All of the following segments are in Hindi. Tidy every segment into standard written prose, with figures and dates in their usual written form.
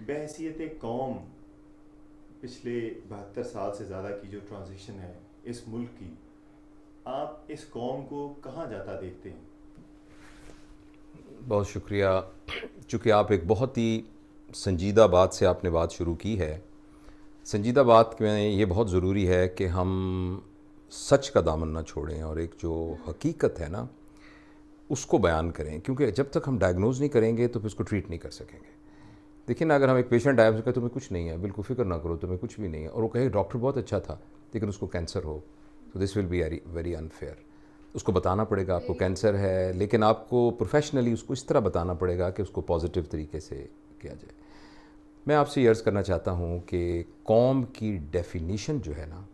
बहैसियत कौम पिछले 72 साल से ज़्यादा की जो ट्रांजिशन है इस मुल्क की, आप इस कौम को कहाँ जाता देखते हैं? बहुत शुक्रिया। चूँकि आप एक बहुत ही संजीदा बात से आपने बात शुरू की है। संजीदा बात में ये बहुत ज़रूरी है कि हम सच का दामन ना छोड़ें और एक जो हकीकत है ना उसको बयान करें, क्योंकि जब तक हम डायग्नोज नहीं करेंगे तो फिर उसको ट्रीट नहीं कर सकेंगे। देखिए ना, अगर हम एक पेशेंट डायग्नोज करें तुम्हें कुछ नहीं है, बिल्कुल फिक्र ना करो, तुम्हें कुछ भी नहीं है, और वो कहे डॉक्टर बहुत अच्छा था लेकिन उसको कैंसर हो, तो this will be very unfair. उसको बताना पड़ेगा आपको कैंसर है, लेकिन आपको प्रोफेशनली उसको इस तरह बताना पड़ेगा कि उसको पॉजिटिव तरीके से किया जाए। मैं आपसे ये अर्ज़ करना चाहता हूँ कि कौम की डेफिनीशन जो है ना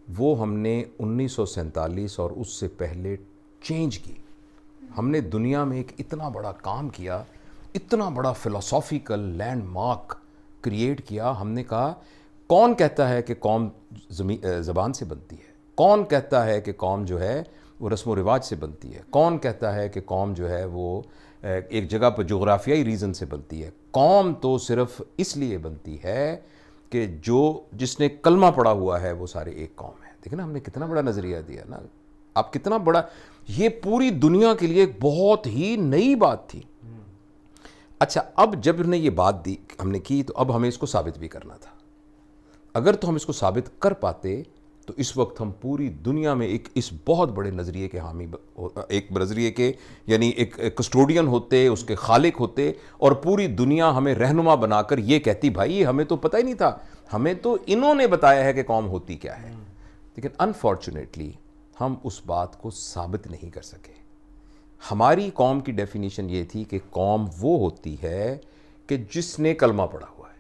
वो हमने 1947 और उससे पहले चेंज की। हमने दुनिया में एक इतना बड़ा काम किया, इतना बड़ा फ़िलोसॉफ़िकल लैंडमार्क क्रिएट किया। हमने कहा कौन कहता है कि कौम ज़बान से बनती है, कौन कहता है कि कौम जो है वो रस्म व रिवाज से बनती है, कौन कहता है कि कौम जो है वो एक जगह पर जोग्राफियाई रीज़न से बनती है। कौम तो सिर्फ़ इसलिए बनती है कि जिसने कलमा पड़ा हुआ है वो सारे एक कौम है। देखिए ना, हमने कितना बड़ा नज़रिया दिया ना, आप कितना बड़ा, ये पूरी दुनिया के लिए एक बहुत ही नई बात थी। अच्छा, अब जब हमने ये बात दी हमने की, तो अब हमें इसको साबित भी करना था। अगर तो हम इसको साबित कर पाते तो इस वक्त हम पूरी दुनिया में एक इस बहुत बड़े नज़रिए के हामी, एक नज़रिए के यानी एक कस्टोडियन होते, उसके खालिक होते, और पूरी दुनिया हमें रहनुमा बनाकर ये कहती भाई हमें तो पता ही नहीं था, हमें तो इन्होंने बताया है कि कौम होती क्या है। लेकिन अनफॉर्चुनेटली हम उस बात को साबित नहीं कर सके। हमारी कौम की डेफिनेशन ये थी कि कौम वो होती है कि जिसने कलमा पढ़ा हुआ है,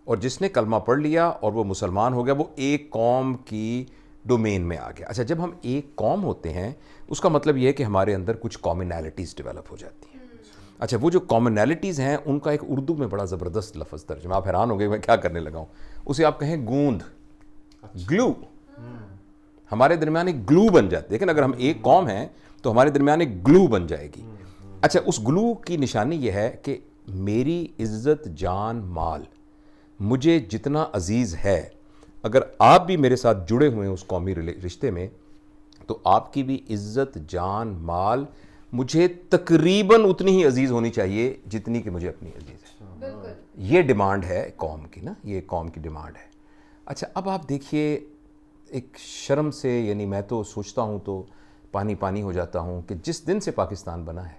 और जिसने कलमा पढ़ लिया और वो मुसलमान हो गया, वो एक कौम की डोमेन में आ गया। अच्छा, जब हम एक कौम होते हैं उसका मतलब ये है कि हमारे अंदर कुछ कॉमनैलिटीज़ डेवलप हो जाती हैं। अच्छा, वो जो कॉमनैलिटीज़ हैं उनका एक उर्दू में बड़ा ज़बरदस्त लफ्ज़ तर्जुमा, आप हैरान हो गए मैं क्या करने लगा हूँ, उसे आप कहें गूंद, ग्लू। हमारे दरमियान एक ग्लू बन जाती है। लेकिन अगर हम एक कौम हैं तो हमारे दरमियान एक ग्लू बन जाएगी। अच्छा, उस ग्लू की निशानी यह है कि मेरी इज़्ज़त जान माल मुझे जितना अजीज़ है, अगर आप भी मेरे साथ जुड़े हुए हैं उस कौमी रिश्ते में, तो आपकी भी इज़्ज़त जान माल मुझे तकरीबन उतनी ही अजीज़ होनी चाहिए जितनी कि मुझे अपनी अजीज़ है। ये डिमांड है कौम की ना, ये कौम की डिमांड है। अच्छा, अब आप देखिए, एक शर्म से, यानी मैं तो सोचता हूँ तो पानी पानी हो जाता हूँ कि जिस दिन से पाकिस्तान बना है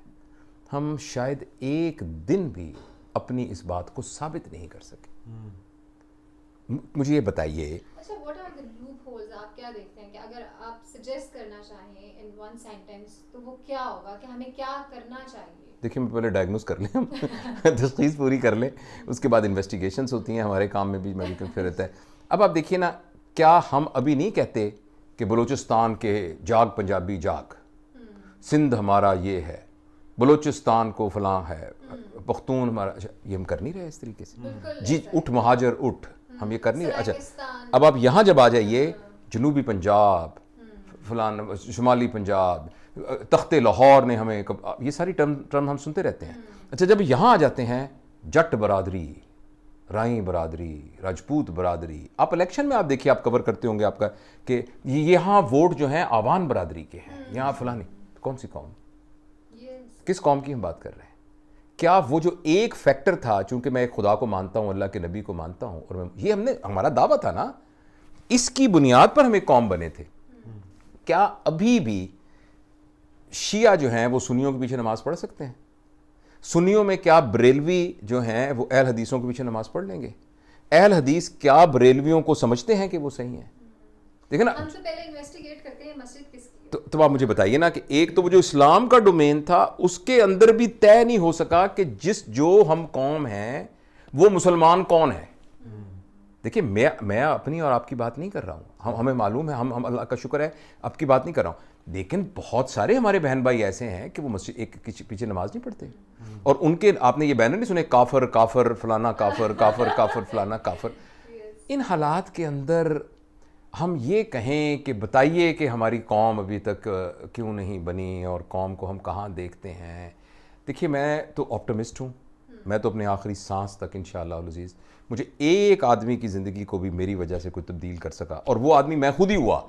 हम शायद एक दिन भी अपनी इस बात को साबित नहीं कर सके। मुझे ये बताइए। अच्छा, what are the loopholes? आप क्या देखते हैं कि अगर आप सजेस्ट करना चाहें इन वन सेंटेंस तो वो क्या होगा कि हमें क्या करना चाहिए? देखिए, मैं पहले डायग्नोस कर लें हम तशख़ीस पूरी कर लें, उसके बाद इन्वेस्टिगेशंस होती हैं, हमारे काम में भी मेडिकल फिर रहता है। अब आप देखिए ना, क्या हम अभी नहीं कहते कि बलूचिस्तान के जाग पंजाबी जाग, सिंध हमारा ये है, बलूचिस्तान को फलां है, पख्तून हमारा, ये हम कर नहीं रहे इस तरीके से। जी उठ महाजर उठ, हम ये कर नहीं रहे। अच्छा, अब आप यहाँ जब आ जाइए, जनूबी पंजाब, फलान शुमाली पंजाब, तख्ते लाहौर ने हमें ये सारी टर्म हम सुनते रहते हैं। अच्छा, जब यहाँ आ जाते हैं, जट बरादरी, राई बरादरी, राजपूत बरादरी, आप इलेक्शन में आप देखिए, आप कवर करते होंगे आपका कि यहाँ वोट जो हैं आवान बरादरी के हैं, यहाँ फलानी। कौन सी कौम, किस कौम की हम बात कर रहे हैं? क्या वो जो एक फैक्टर था, चूंकि मैं एक खुदा को मानता हूँ, अल्लाह के नबी को मानता हूँ, और ये हमने हमारा दावा था ना, इसकी बुनियाद पर हम एक कौम बने थे। क्या अभी भी शिया जो हैं वो सुन्नियों के पीछे नमाज पढ़ सकते हैं? सुन्नियों में क्या बरेलवी जो हैं वो अहल हदीसों के पीछे नमाज पढ़ लेंगे? अहल हदीस क्या बरेलवियों को समझते हैं कि वो सही हैं? देखिए ना, हम तो पहले इन्वेस्टिगेट करते हैं मस्जिद किसकी है। तो आप मुझे बताइए ना कि एक तो वो जो इस्लाम का डोमेन था उसके अंदर भी तय नहीं हो सका कि जो हम कौम हैं वो मुसलमान कौन है। देखिए, मैं अपनी और आपकी बात नहीं कर रहा हूँ, हमें मालूम है, हम अल्लाह का शुक्र है आपकी बात नहीं कर रहा हूँ, लेकिन बहुत सारे हमारे बहन भाई ऐसे हैं कि वो मस्जिद एक पीछे नमाज नहीं पढ़ते, और उनके आपने ये बैनर नहीं सुने, काफर काफर फलाना काफर, काफर काफर फलाना काफर। इन हालात के अंदर हम ये कहें कि बताइए कि हमारी कौम अभी तक क्यों नहीं बनी और कौम को हम कहाँ देखते हैं। देखिए, मैं तो ऑप्टिमिस्ट हूँ, मैं तो अपने आखिरी सांस तक इंशाअल्लाह अज़ीज़ मुझे एक आदमी की ज़िंदगी को भी मेरी वजह से कोई तब्दील कर सका, और वो आदमी मैं खुद ही हुआ।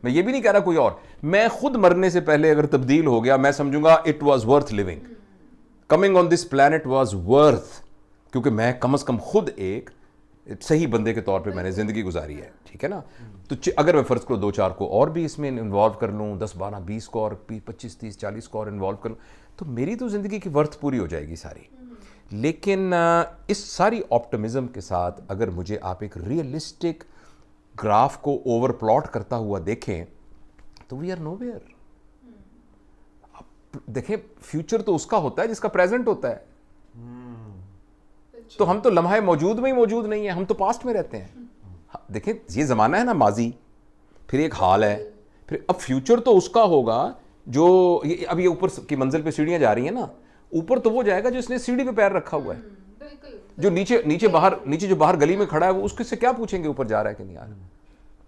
मैं ये भी नहीं कह रहा कोई और, मैं खुद मरने से पहले अगर तब्दील हो गया, मैं समझूंगा it was worth living, coming on this planet was worth, क्योंकि मैं कम से कम खुद एक सही बंदे के तौर पे मैंने ज़िंदगी गुजारी है, ठीक है ना। तो अगर मैं फ़र्ज़ करो 2-4 को और भी इसमें इन्वॉल्व कर लूँ, 10-12-20 को और 25-30-40 को और इन्वॉल्व कर लूँ, तो मेरी तो ज़िंदगी की वर्थ पूरी हो जाएगी सारी। लेकिन इस सारी ऑप्टिमिज़म के साथ अगर मुझे आप एक रियलिस्टिक ग्राफ को ओवर प्लॉट करता हुआ देखें तो वी आर नोवेयर। देखें, फ्यूचर तो उसका होता है जिसका प्रेजेंट होता है। तो हम तो लम्हा मौजूद में ही मौजूद नहीं है, हम तो पास्ट में रहते हैं। देखें, ये ज़माना है ना, माजी फिर एक हाल है, फिर अब फ्यूचर तो उसका होगा जो अब ये ऊपर की मंजिल पे सीढ़ियाँ जा रही हैं ना, ऊपर तो वो जाएगा जो इसने सीढ़ी पे पैर रखा हुआ है। जो नीचे जो बाहर गली में खड़ा है वो उसके से क्या पूछेंगे ऊपर जा रहा है कि नहीं आ रहा।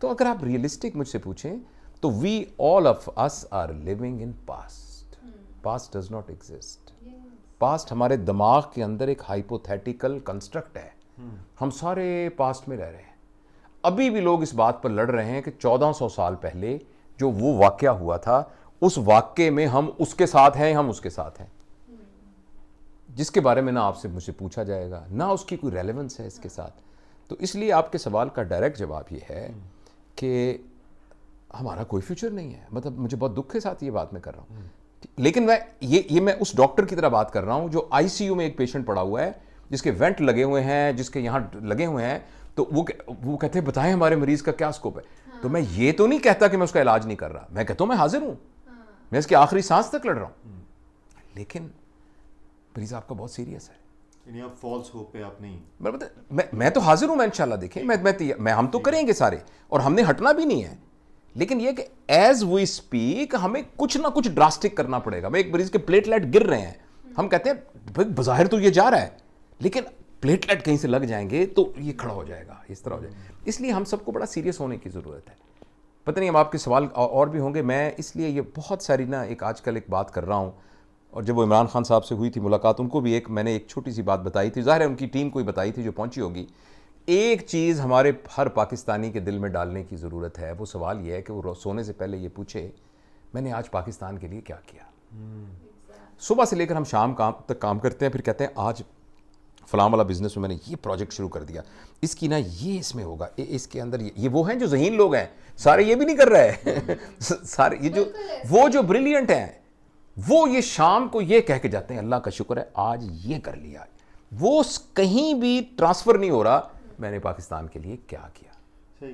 तो अगर आप रियलिस्टिक मुझसे पूछें तो we all of us are living in past. Past does not exist. Past हमारे दिमाग के अंदर एक हाइपोथेटिकल कंस्ट्रक्ट है। हम सारे पास्ट में रह रहे हैं। अभी भी लोग इस बात पर लड़ रहे हैं कि 1400 साल पहले जो वो वाकया हुआ था, उस वाकये में हम उसके साथ हैं, हम उसके साथ हैं, जिसके बारे में ना आपसे मुझसे पूछा जाएगा, ना उसकी कोई रेलेवेंस है इसके साथ। तो इसलिए आपके सवाल का डायरेक्ट जवाब ये है कि हमारा कोई फ्यूचर नहीं है। मतलब मुझे बहुत दुख के साथ ये बात मैं कर रहा हूँ, लेकिन मैं उस डॉक्टर की तरह बात कर रहा हूँ जो आईसीयू में एक पेशेंट पड़ा हुआ है, जिसके वेंट लगे हुए हैं, जिसके यहाँ लगे हुए हैं, तो वो कहते हैं बताएं हमारे मरीज का क्या स्कोप है। तो मैं ये तो नहीं कहता कि मैं उसका इलाज नहीं कर रहा, मैं कहता हूँ मैं हाजिर हूँ, मैं इसकी आखिरी सांस तक लड़ रहा हूँ, लेकिन मरीज आपका बहुत सीरियस है। यानी आप फॉल्स होप पे आप नहीं। मैं तो हाजिर हूँ, मैं इंशाल्लाह। देखें, मैं हम तो करेंगे सारे, और हमने हटना भी नहीं है, लेकिन ये कि एज वी स्पीक हमें कुछ ना कुछ ड्रास्टिक करना पड़ेगा। मैं एक मरीज के प्लेटलेट गिर रहे हैं, हम कहते हैं भाई बज़ाहिर तो ये जा रहा है, लेकिन प्लेटलेट कहीं से लग जाएंगे तो ये खड़ा हो जाएगा, इस तरह हो जाएगा। इसलिए हम सबको बड़ा सीरियस होने की ज़रूरत है। पता नहीं अब आपके सवाल और भी होंगे, मैं इसलिए ये बहुत सारी ना आजकल एक बात कर रहा हूँ, और जब वो इमरान खान साहब से हुई थी मुलाकात, उनको भी मैंने एक छोटी सी बात बताई थी, ज़ाहिर है उनकी टीम को ही बताई थी जो पहुंची होगी। एक चीज़ हमारे हर पाकिस्तानी के दिल में डालने की ज़रूरत है, वो सवाल ये है कि वो सोने से पहले ये पूछे मैंने आज पाकिस्तान के लिए क्या किया। सुबह से लेकर हम शाम तक काम करते हैं, फिर कहते हैं आज फलां वाला बिजनेस में मैंने ये प्रोजेक्ट शुरू कर दिया, इसकी ना ये इसमें होगा, इसके अंदर ये वो हैं जो ज़हीन लोग हैं, सारे ये भी नहीं कर रहे हैं सारे ये वो जो ब्रिलियंट हैं, वो ये शाम को ये कह के जाते हैं अल्लाह का शुक्र है आज ये कर लिया। वो कहीं भी ट्रांसफ़र नहीं हो रहा मैंने पाकिस्तान के लिए क्या किया।